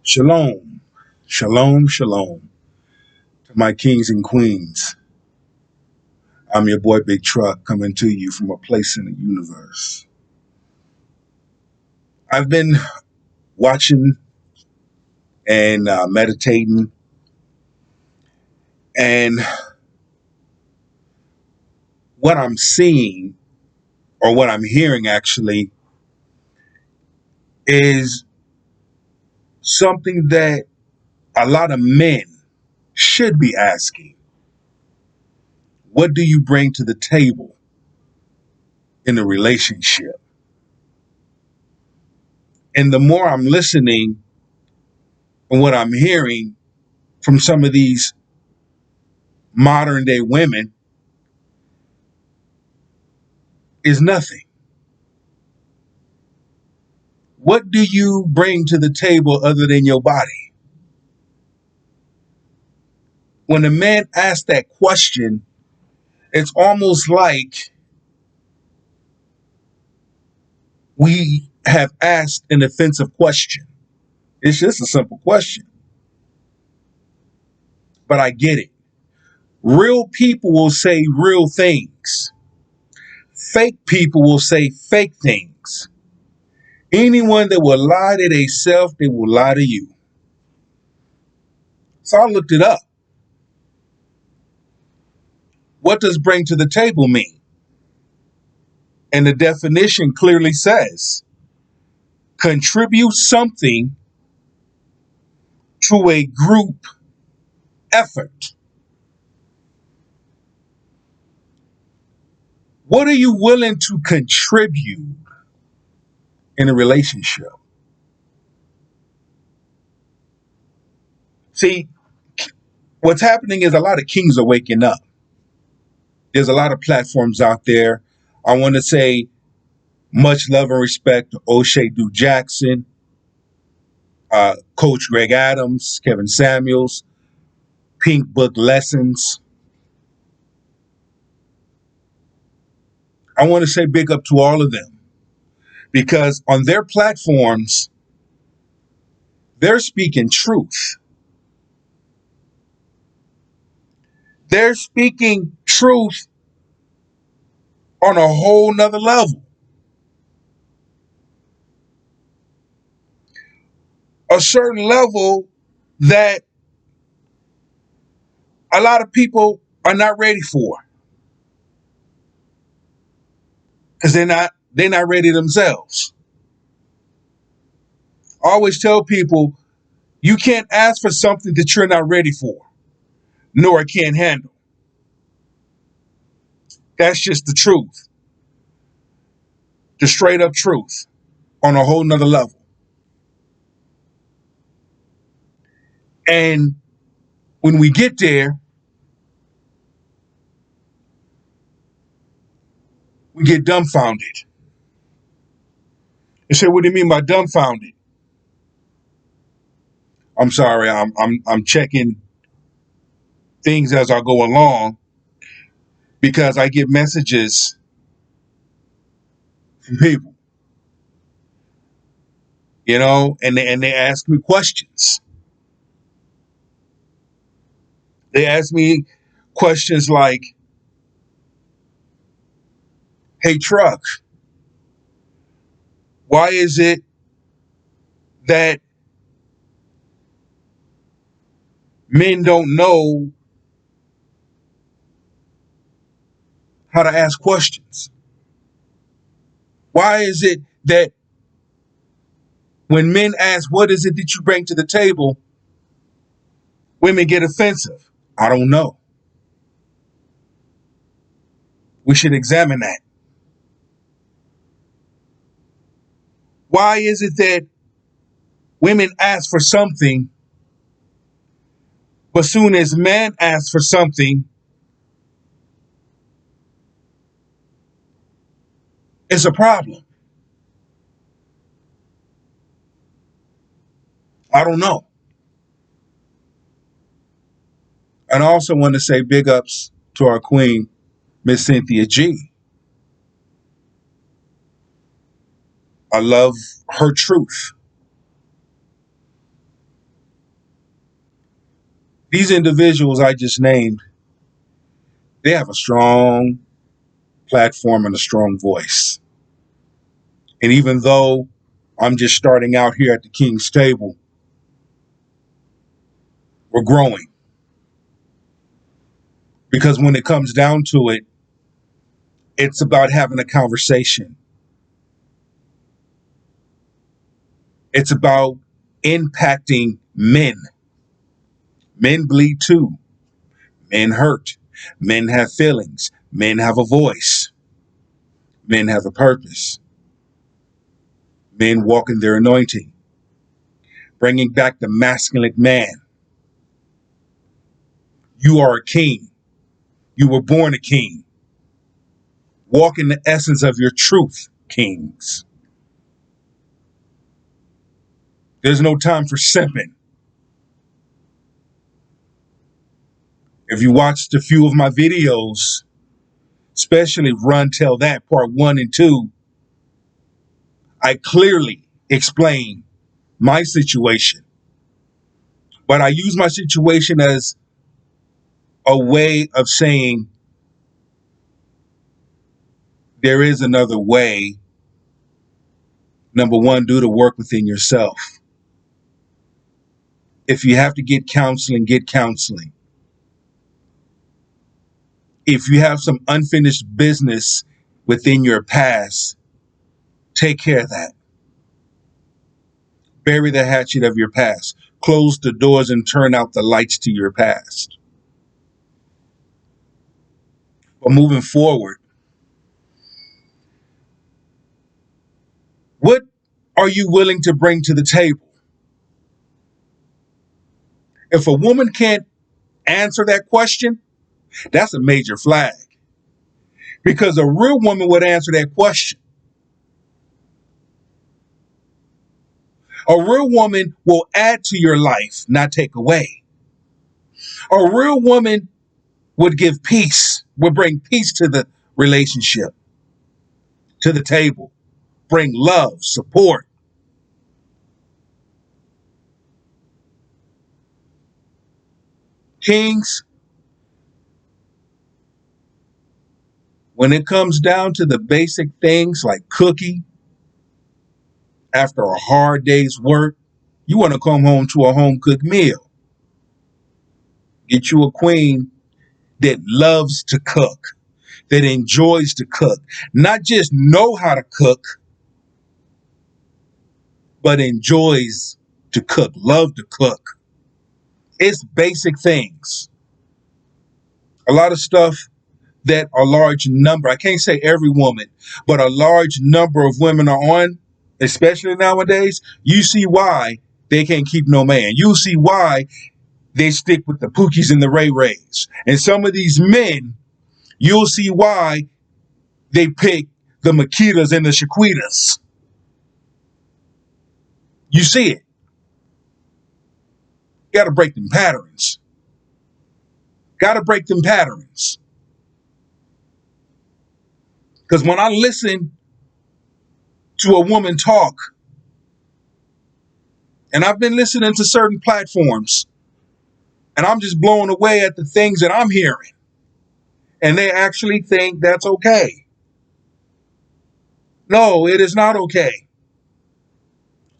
Shalom, shalom, shalom to my kings and queens. I'm your boy Big Truck coming to you from a place in the universe. I've been watching and meditating, and what I'm seeing, or what I'm hearing actually, is something that a lot of men should be asking. What do you bring to the table in a relationship? And the more I'm listening and what I'm hearing from some of these modern day women, is nothing. What do you bring to the table other than your body? When a man asks that question, it's almost like we have asked an offensive question. It's just a simple question, but I get it. Real people will say real things. Fake people will say fake things. Anyone that will lie to themselves, they will lie to you. So I looked it up. What does bring to the table mean? And the definition clearly says, contribute something to a group effort. What are you willing to contribute in a relationship? See, what's happening is a lot of kings are waking up. There's a lot of platforms out there. I want to say much love and respect to O'Shea Du Jackson, Coach Greg Adams, Kevin Samuels, Pink Book Lessons. I want to say big up to all of them because on their platforms, they're speaking truth. They're speaking truth on a whole nother level. A certain level that a lot of people are not ready for because they're not ready themselves. I always tell people you can't ask for something that you're not ready for, nor can't handle. That's just the truth, the straight up truth on a whole nother level. And when we get there, we get dumbfounded. You say, "What do you mean by dumbfounded?" I'm sorry, I'm checking things as I go along because I get messages from people, and they ask me questions. They ask me questions like, "Hey, Truck, why is it that men don't know how to ask questions? Why is it that when men ask, what is it that you bring to the table, women get offensive?" I don't know. We should examine that. Why is it that women ask for something, but soon as men ask for something, it's a problem? I don't know. And I also want to say big ups to our queen, Miss Cynthia G. I love her truth. These individuals I just named, they have a strong platform and a strong voice. And even though I'm just starting out here at the King's table, we're growing. Because when it comes down to it, it's about having a conversation. It's about impacting men. Men bleed too. Men hurt. Men have feelings. Men have a voice. Men have a purpose. Men walk in their anointing, bringing back the masculine man. You are a king. You were born a king. Walk in the essence of your truth, kings. There's no time for simping. If you watched a few of my videos, especially Run Tell That Part 1 and 2, I clearly explain my situation. But I use my situation as a way of saying there is another way. Number one, do the work within yourself. If you have to get counseling, get counseling. If you have some unfinished business within your past, take care of that. Bury the hatchet of your past. Close the doors and turn out the lights to your past. But moving forward, what are you willing to bring to the table? If a woman can't answer that question, that's a major flag. Because a real woman would answer that question. A real woman will add to your life, not take away. A real woman would give peace, would bring peace to the relationship, to the table, bring love, support. Kings, when it comes down to the basic things like cooking, after a hard day's work, you want to come home to a home cooked meal. Get you a queen that loves to cook, that enjoys to cook, not just know how to cook, but enjoys to cook, love to cook. It's basic things. A lot of stuff that a large number, I can't say every woman, but a large number of women are on, especially nowadays, you see why they can't keep no man. You see why they stick with the Pookies and the Ray Rays. And some of these men, you'll see why they pick the Makitas and the Shaquitas. You see it. Got to break them patterns. Got to break them patterns. Because when I listen to a woman talk, and I've been listening to certain platforms, and I'm just blown away at the things that I'm hearing. And they actually think that's okay. No, it is not okay.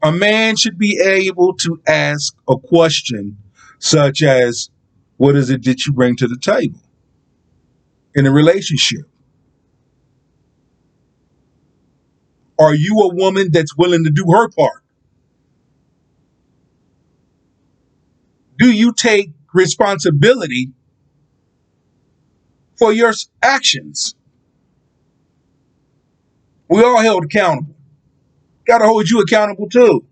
A man should be able to ask a question such as, what is it that you bring to the table in a relationship? Are you a woman that's willing to do her part? Do you take responsibility for your actions? We all held accountable. Got to hold you accountable too.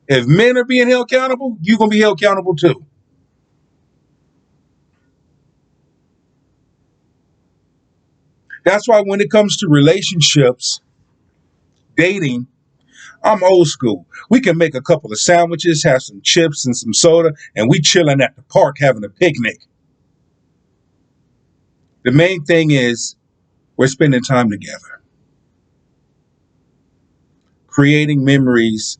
If men are being held accountable, you're going to be held accountable too. That's why when it comes to relationships, dating, I'm old school. We can make a couple of sandwiches, have some chips and some soda, and we chilling at the park having a picnic. The main thing is we're spending time together, creating memories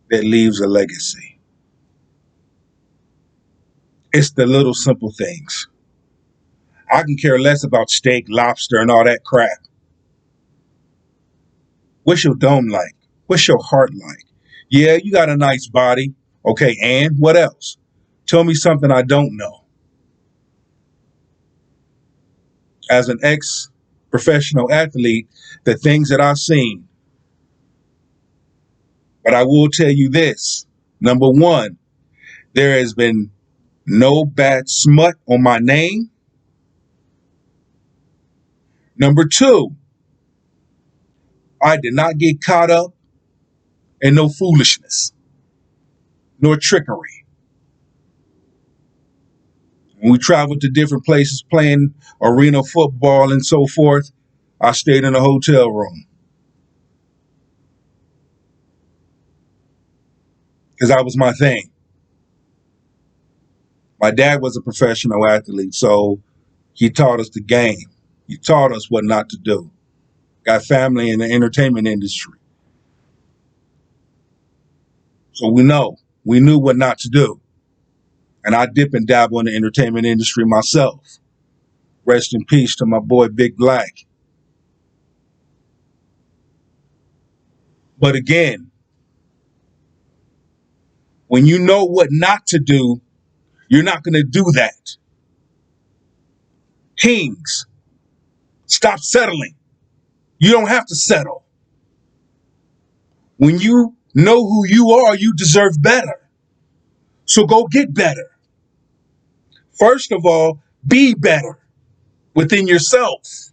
that leaves a legacy. It's the little simple things. I can care less about steak, lobster, and all that crap. What's your dome like? What's your heart like? Yeah, you got a nice body. Okay, and what else? Tell me something I don't know. As an ex professional athlete, the things that I've seen, but I will tell you this. Number one, there has been no bad smut on my name. Number two, I did not get caught up in no foolishness nor trickery. When we traveled to different places playing arena football and so forth, I stayed in a hotel room because that was my thing. My dad was a professional athlete, so he taught us the game. He taught us what not to do. Got family in the entertainment industry. So we knew what not to do. And I dip and dabble in the entertainment industry myself. Rest in peace to my boy Big Black. But again, when you know what not to do, you're not going to do that. Kings, stop settling. You don't have to settle. When you know who you are, you deserve better. So go get better. First of all, be better within yourself.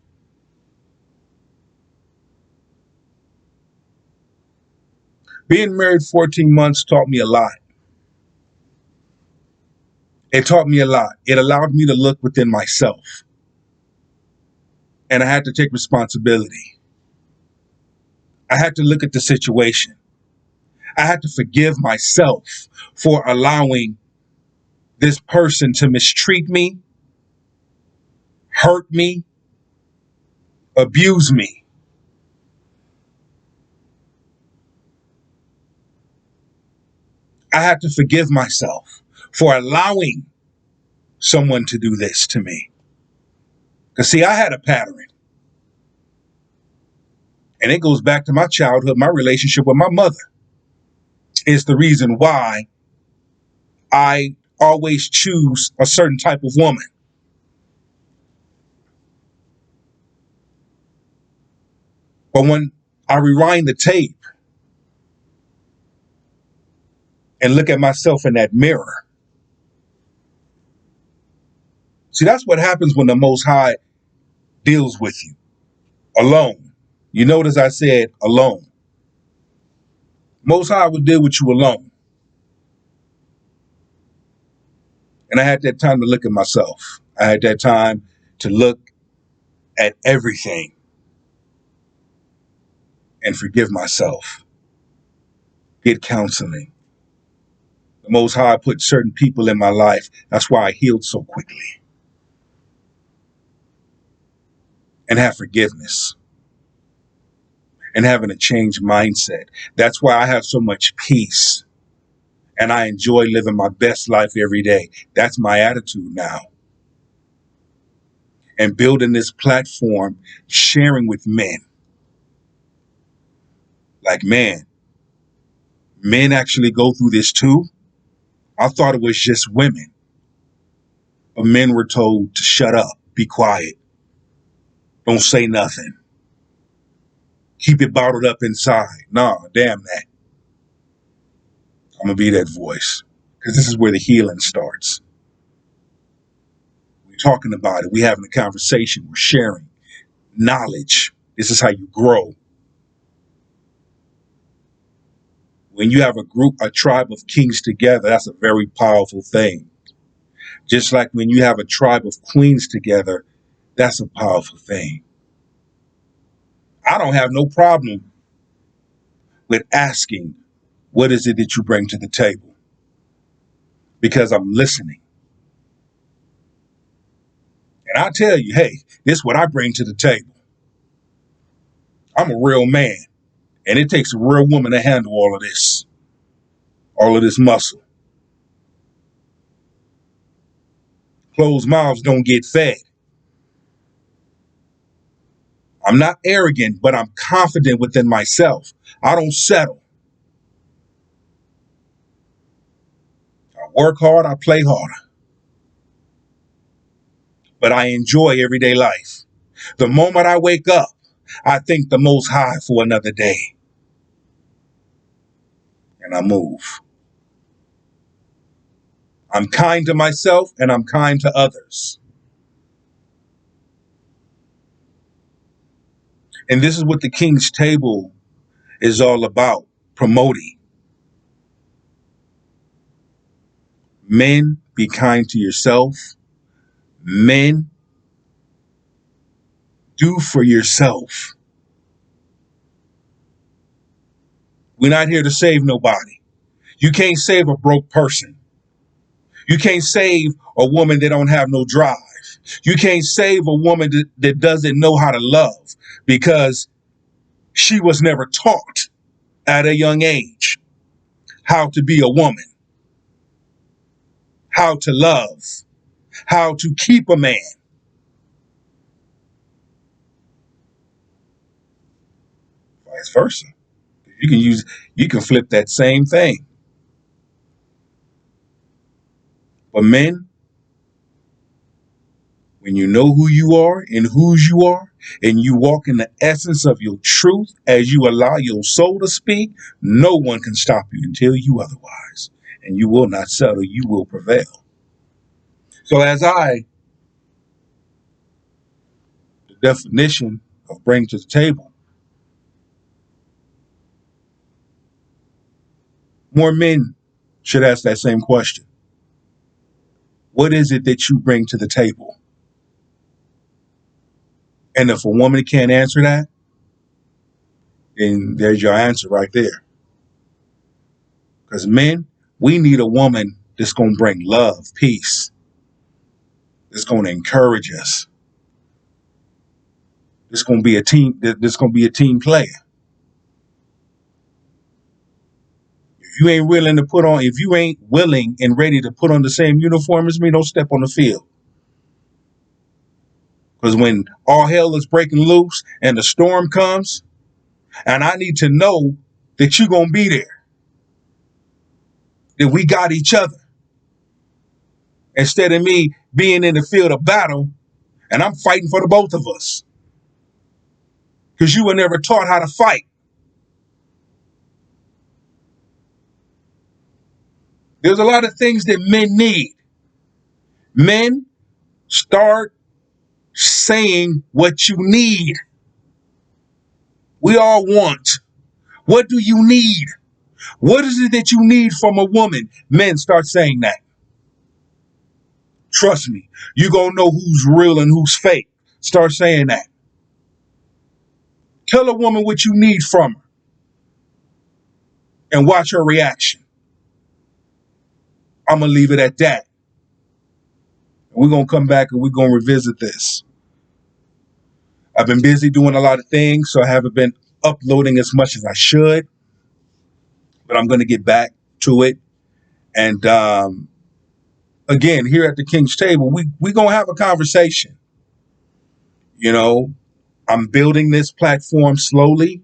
Being married 14 months taught me a lot. It taught me a lot. It allowed me to look within myself. And I had to take responsibility. I had to look at the situation. I had to forgive myself for allowing this person to mistreat me, hurt me, abuse me. I had to forgive myself for allowing someone to do this to me. Because, see, I had a pattern. And it goes back to my childhood, my relationship with my mother. Is the reason why I always choose a certain type of woman. But when I rewind the tape and look at myself in that mirror, see, that's what happens when the Most High deals with you alone. You notice I said alone. Most High would deal with you alone. And I had that time to look at myself. I had that time to look at everything and forgive myself. Get counseling. The Most High put certain people in my life. That's why I healed so quickly. And have forgiveness. And having a changed mindset. That's why I have so much peace. And I enjoy living my best life every day. That's my attitude now. And building this platform, sharing with men. Like, man, men actually go through this too. I thought it was just women. But men were told to shut up, be quiet, don't say nothing. Keep it bottled up inside. Nah, damn that. I'm going to be that voice. Because this is where the healing starts. We're talking about it. We're having a conversation. We're sharing knowledge. This is how you grow. When you have a group, a tribe of kings together, that's a very powerful thing. Just like when you have a tribe of queens together, that's a powerful thing. I don't have no problem with asking, what is it that you bring to the table? Because I'm listening. And I tell you, hey, this is what I bring to the table. I'm a real man. And it takes a real woman to handle all of this muscle. Closed mouths don't get fed. I'm not arrogant, but I'm confident within myself. I don't settle. I work hard, I play harder, but I enjoy everyday life. The moment I wake up, I thank the Most High for another day, and I move. I'm kind to myself, and I'm kind to others. And this is what the King's Table is all about, promoting. Men, be kind to yourself. Men, do for yourself. We're not here to save nobody. You can't save a broke person. You can't save a woman that don't have no drive. You can't save a woman that doesn't know how to love because she was never taught at a young age how to be a woman, how to love, how to keep a man. Vice versa. You can flip that same thing. But men, when you know who you are and whose you are, and you walk in the essence of your truth as you allow your soul to speak, no one can stop you and tell you otherwise. And you will not settle, you will prevail. So the definition of bring to the table, more men should ask that same question. What is it that you bring to the table? And if a woman can't answer that, then there's your answer right there. Because men, we need a woman that's going to bring love, peace, that's going to encourage us. It's going to be a team. This going to be a team player. If you ain't willing and ready to put on the same uniform as me, don't step on the field. Because when all hell is breaking loose and the storm comes, and I need to know that you're going to be there, that we got each other. Instead of me being in the field of battle and I'm fighting for the both of us. Because you were never taught how to fight. There's a lot of things that men need. Men, start saying what you need. We all want. What do you need? What is it that you need from a woman? Men, start saying that. Trust me, you're going to know who's real and who's fake. Start saying that. Tell a woman what you need from her and watch her reaction. I'm going to leave it at that. We're going to come back and we're going to revisit this. I've been busy doing a lot of things, so I haven't been uploading as much as I should. But I'm going to get back to it. And again, here at the King's Table, we're going to have a conversation. You know, I'm building this platform slowly.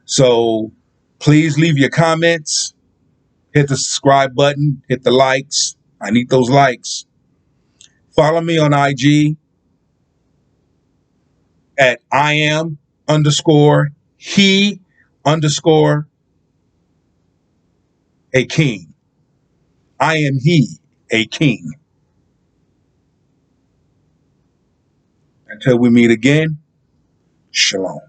So please leave your comments. Hit the subscribe button. Hit the likes. I need those likes. Follow me on IG at I am_he_a king. I am he, a king. Until we meet again, shalom.